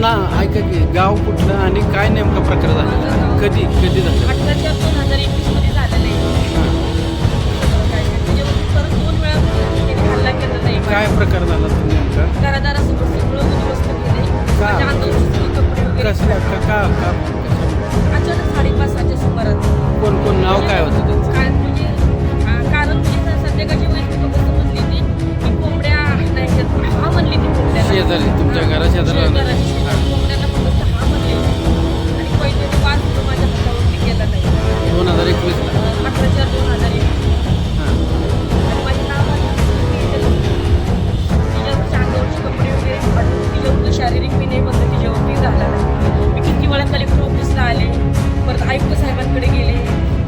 मला ऐका की गाव कुठलं आणि काय नेमका प्रकार झालेला आणि कधी कधी झाला? 18/4/2021 मध्ये झालेलं आहे. हां. त्याच्यावरती परत 2 वेळा त्यांनी हल्ला केलेला आहे. काय प्रकार झाला तो नेमका? घरादारासमोर सगळं उद्ध्वस्त केले. का? माझ्या अंगावरचे सगळे कपडे वगैरे कसं का अचानक 5:30च्या सुमारास. कोण कोण नाव काय होतं त्यांचं? काय म्हणजे कारण म्हणजे संध्याकाळची वेळ ती फक्त म्हणली ती की कोंबड्या नाही हा म्हणली ती कोंबड्याला. शेजारी तुमच्या घरा शेजारी कोंबड्याला फक्त हा म्हणली होती. आणि पहिले वाद होतो माझ्या हातावरती केला नाही. 2021ला 18/4/2021 हां. आणि माझी नाव तिच्यावरच्या अंगावरचे कपडे वगैरे फाडून तिच्यावरती शारीरिक विनयबद्ध तिच्यावरती झाला नाही. मी किती वेळा कलेक्टर ऑफिसला आले, परत आयुक्त साहेबांकडे गेले,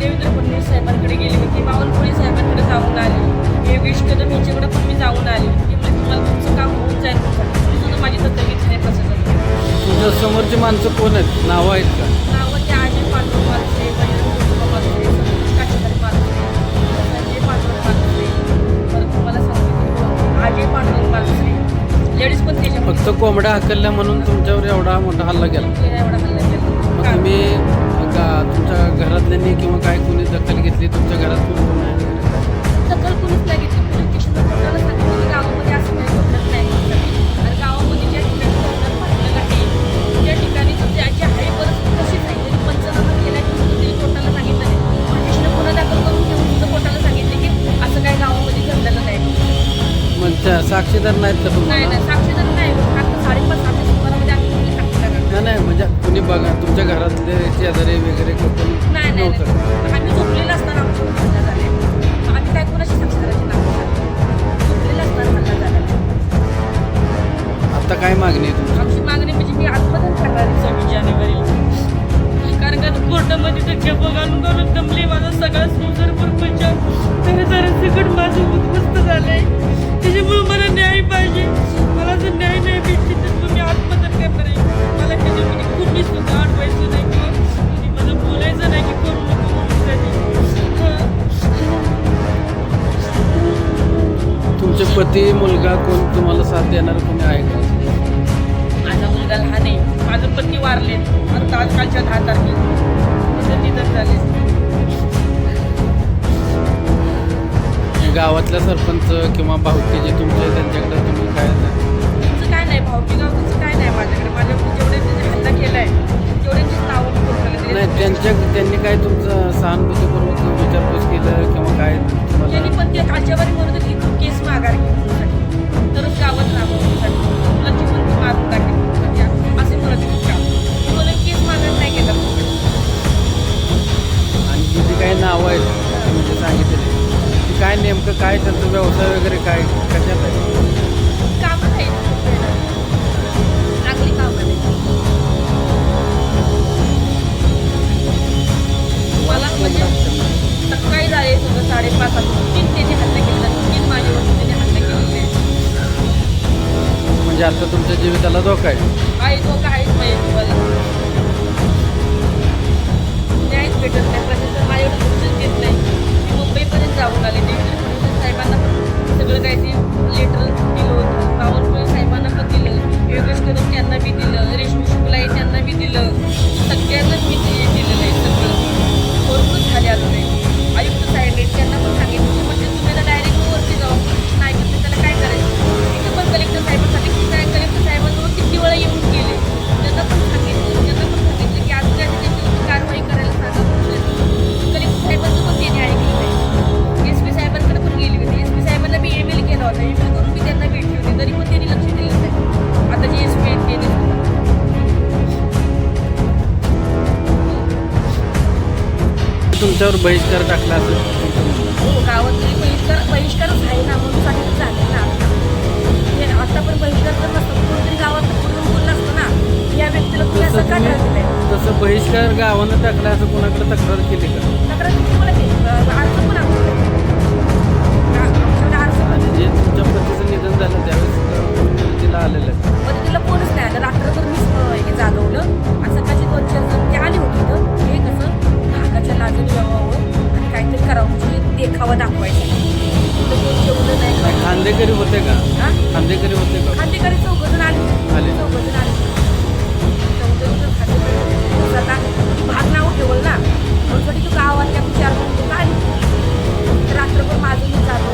देवेंद्र फडणवीस साहेबांकडे गेले होते, बावनकुळे साहेबांकडे जाऊन आले, योगेश कदम यांच्याकडे पण मी जाऊन आले. ते म्हणजे तुम्हाला तुमचं काम होऊन जाईल तरी सुद्धा माझी दखल घेतली नाही प्रशासनाने. तुझ्या समोरची माणसं कोण आहेत? नावं आहेत का? नावं ते अजय पांडुरंग मालसे, बजरंग जोगोबा मालसे, सतीश काशीधर मालसे, संजय पांडुरंग मालसे, परत तुम्हाला सांगते अजय पांडुरंग मालसे, लेडीज पण त्याच्या फक्त कोंबड्या हकलल्या म्हणून तुमच्यावर एवढा मोठा हल्ला केला. एवढा हल्ला मग केला. तुम्ही तुमच्या घरातल्यांनी किंवा काय कोणी दखल घेतली? तुमच्या घरात कोण कोण आहे? दखल कोणीच नाही घेतली. पोलीस स्टेशनला कोणाला सांगितलं की गावामध्ये असं काही घडत नाही. आणि गावामध्ये ज्या ठिकाणी घटना पाहिलं आहे त्या ठिकाणी ज्याची आहे परिस्थिती तशीच आहे. त्यांनी पंचनामा केला की सुद्धा त्यांनी कोर्टाला सांगितलं नाही. पोलीस स्टेशनला गुन्हा दाखल करून घेऊन सुद्धा कोर्टाला सांगितले की असं काही गावामध्ये घडलेलं नाही. मग त्या साक्षीदार नाहीत का नाही तुम्हाला? नाही साक्षीदार नाही. आता 5:30 सुमारामध्ये आम्ही कोणी साक्षीदार नाही नाही म्हणजे कुणी बघा तुमच्या घरातले शेजारी वगैरे कोणी नाही नाही नव्हतं? नाही. आम्ही झोपलेलं असताना आमची हल्ला झाले. आम्ही काय कोणाशी साक्षीदाराची नाव झोपलेलं असताना हल्ला झाला. आता काय मागणी आहे तुमची? आमची मागणी म्हणजे मी आत्मदान करणार आहे 26 जानेवारी. कारण का कोर्टामध्ये तर खेप घालून घालून दमले. माझा सगळा संसार परपंच घरदारासकट माझं उद्ध्वस्त झालंय. त्याच्यामुळे मला न्याय पाहिजे. मला जर न्याय नाही भेटली तर मग मी आत्मदान करणार आहे. मला त्याच्यामध्ये कुठलीच सुद्धा अडवायचं नाही किंवा कोणी मला बोलायचं नाही की करू नको तुमचे पती मुलगा कोण तुम्हाला साथ देणार कोणी आहे का? माझा मुलगा लहान आहे. माझं पती वारले आता आजकालच्या 10 तारखेला त्याचं निधन झाले. गावातल्या सरपंच किंवा भाऊकी जे तुमचे त्यांच्याकडे तुम्ही काय तुमचं काय नाही भावकी गावचं काय नाही माझ्याकडे. माझ्याकडे जेवढे त्यांनी हल्ला केला आहे तेवढ्यांचीच नावं मी कोर्टाला दिली. नाही त्यांनी काय तुमचं सहानुभूतीपूर्वक विचारपूस केलं किंवा काय तुम्हाला? त्यांनी पण ते कालच्यावारी म्हणत होते की तू केस माघार घेण्यासाठी तरच गावात राबवण्यासाठी तुला जिवंत मारून टाकेल असे म्हणत होते का. मला केस माघार नाही केला. आणि जी काही नावं आहेत तुम्ही जे सांगितले ती काय नेमकं काय त्यांचा व्यवसाय वगैरे काय कशात आहे? कामं नाही चांगली कामं नाही. मला म्हणजे सकाळी झाले सगळं 5:30 तीन त्यांनी हल्ला केला. 3 माझ्यावरती त्यांनी हल्ला केलेले म्हणजे आता तुमच्या जीविताला धोका आहे? धोका आहेच माझ्या जीवाला. न्यायच भेटत नाही. प्रशासन माझ्याकडे लक्षच देत नाही. मी मुंबईपर्यंत जाऊन आले. देवेंद्र फडणवीस साहेबांना पण सगळं काही ते लेटर दिलं होतं. बावनकुळे साहेबांना पण दिलं. योगेश कदम त्यांना बी दिलं. रेशमी शुक्ला आहे त्यांना बी दिलं. सगळ्यांनाच मी ते दिलेलं आहे. सगळं भरपूर झाले आलो नाही. आयुक्त साहेब आहेत त्यांना पण सांगितलं म्हणजे तुम्ही आता डायरेक्ट वरती जाऊ नाही तर त्याला काय करायचं. तिथे पण कलेक्टर साहेबांसाठी की काय कलेक्टर साहेबांजवळ किती वेळा येऊन गेले. त्यांना पण सांगितलं की आज काय त्यांच्यावरती कारवाई करायला सांगा. कलेक्टर साहेबांचं पण त्यांनी ऐकलं नाही. SP साहेबांकडे पण गेली होती. SP साहेबांना बी email केला होता. email करून मी त्यांना भेटली होती तरी पण त्यांनी लक्ष दिलं नाही. आता जे SP आहेत त्यांनी तुमच्यावर बहिष्कार टाकला असेल? हो गावात तरी बहिष्कारच आहे ना म्हणून सांगितलं झाले ना. हे आता पण बहिष्कार तर नसतं कोणतरी गावात बोलून बोललं असतं ना या व्यक्तीला तुम्ही असं का करत. तसं बहिष्कार गावानं टाकला असं कोणाकडे तक्रार केली का? तक्रार किती मला अर्ज पण आमच्याकडे अर्ज आणि जे तुमच्या पतीचं निधन झालं त्यावेळेस तिला आलेलं आहे. मदतीला कोणच नाही आलं. रात्रभर मी हे जागवलं आणि सकाळची 2-4 जण ते आली होती तर हे कसं नाकाच्या लाजून यावं आणि काहीतरी करावं म्हणजे देखावा दाखवायचा. जेवलं नाही. खांदेकरी होते का? हां खांदेकरी होते का? खांदेकरी 4 जण आले. आले. 4 जण आले. माणूस आता भाग नाव ठेवल ना म्हणून तू गावातल्या विचार म्हणून तू काय रात्रभर माझं मी जातो